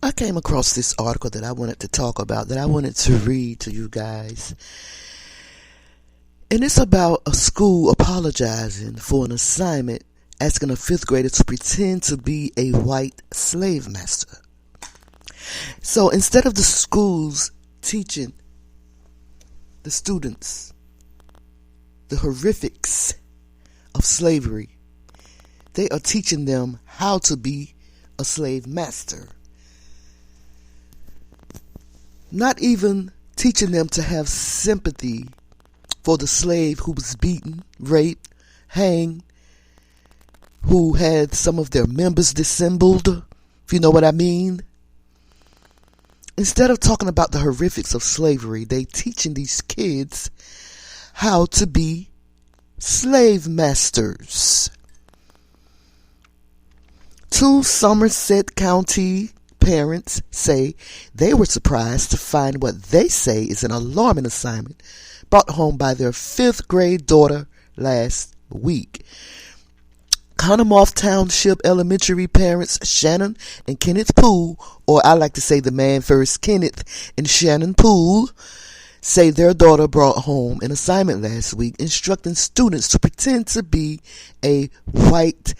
I came across this article that I wanted to talk about, that I wanted to read to you guys. And it's about a school apologizing for an assignment asking a fifth grader to pretend to be a white slave master. So instead of the schools teaching the students the horrifics of slavery, they are teaching them how to be a slave master. Not even teaching them to have sympathy for the slave who was beaten, raped, hanged, who had some of their members dissembled, if you know what I mean. Instead of talking about the horrifics of slavery, they teaching these kids how to be slave masters. 2 Somerset County parents say they were surprised to find what they say is an alarming assignment brought home by their 5th grade daughter last week. Conomoff Township Elementary parents Shannon and Kenneth Poole, or I like to say the man first, Kenneth and Shannon Poole, say their daughter brought home an assignment last week instructing students to pretend to be a white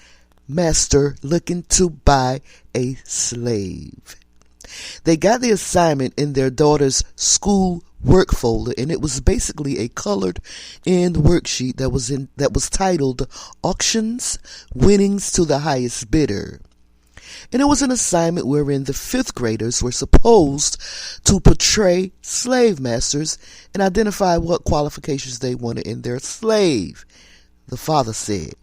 master looking to buy a slave. They got the assignment in their daughter's school work folder, and it was basically a colored end worksheet that was titled Auctions Winnings to the Highest Bidder. And it was an assignment wherein the 5th graders were supposed to portray slave masters and identify what qualifications they wanted in their slave, the father said.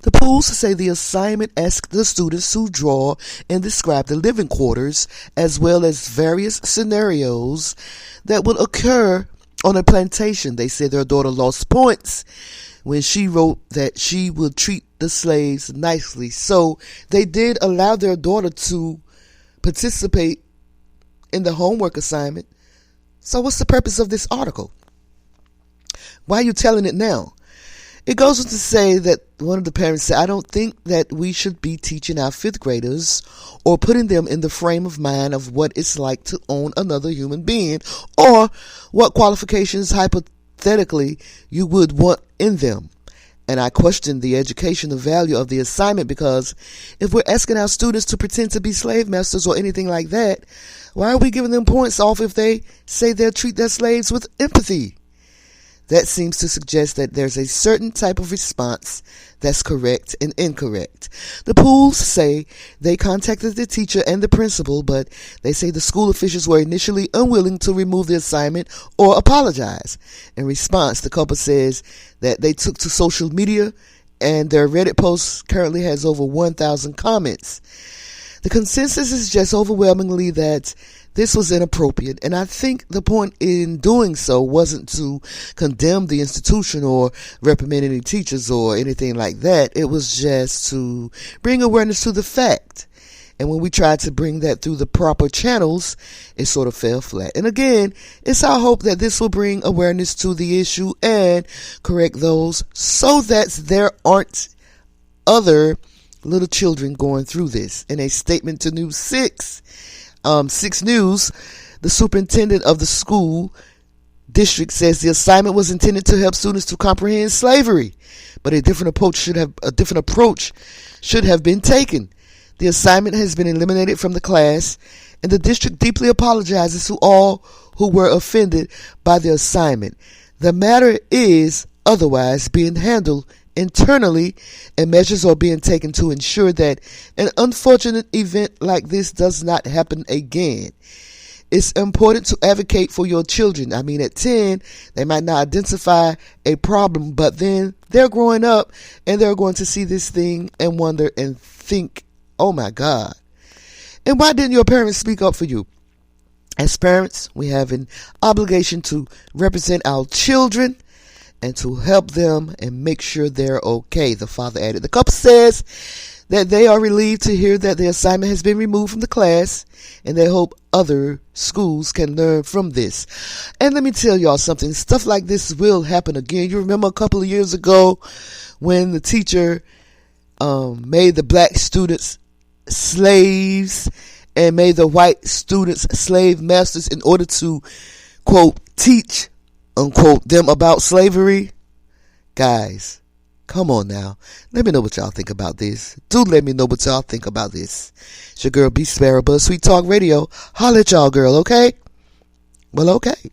The Pools say the assignment asked the students to draw and describe the living quarters as well as various scenarios that would occur on a plantation. They said their daughter lost points when she wrote that she would treat the slaves nicely. So they did allow their daughter to participate in the homework assignment. So what's the purpose of this article? Why are you telling it now? It goes on to say that one of the parents said, I don't think that we should be teaching our 5th graders or putting them in the frame of mind of what it's like to own another human being or what qualifications hypothetically you would want in them. And I question the educational value of the assignment, because if we're asking our students to pretend to be slave masters or anything like that, why are we giving them points off if they say they'll treat their slaves with empathy? That seems to suggest that there's a certain type of response that's correct and incorrect. The Pools say they contacted the teacher and the principal, but they say the school officials were initially unwilling to remove the assignment or apologize. In response, the couple says that they took to social media, and their Reddit post currently has over 1,000 comments. The consensus is just overwhelmingly that this was inappropriate, and I think the point in doing so wasn't to condemn the institution or reprimand any teachers or anything like that. It was just to bring awareness to the fact. And when we tried to bring that through the proper channels, it sort of fell flat. And again, it's our hope that this will bring awareness to the issue and correct those so that there aren't other little children going through this. In a statement to News 6 News, the superintendent of the school district says the assignment was intended to help students to comprehend slavery, but a different approach should have been taken. The assignment has been eliminated from the class, and the district deeply apologizes to all who were offended by the assignment. The matter is otherwise being handled internally, and measures are being taken to ensure that an unfortunate event like this does not happen again. It's important to advocate for your children. I mean, at 10, they might not identify a problem, but then they're growing up and they're going to see this thing and wonder and think, oh my God. And why didn't your parents speak up for you? As parents, we have an obligation to represent our children and to help them and make sure they're okay, the father added. The couple says that they are relieved to hear that the assignment has been removed from the class, and they hope other schools can learn from this. And let me tell y'all something. Stuff like this will happen again. You remember a couple of years ago when the teacher made the black students slaves, and made the white students slave masters in order to, quote, teach, unquote, them about slavery? Guys, come on now. Let me know what y'all think about this. Do let me know what y'all think about this. It's your girl, B. Sparrow, Buzz Sweet Talk Radio. Holla at y'all, girl, okay? Well, okay.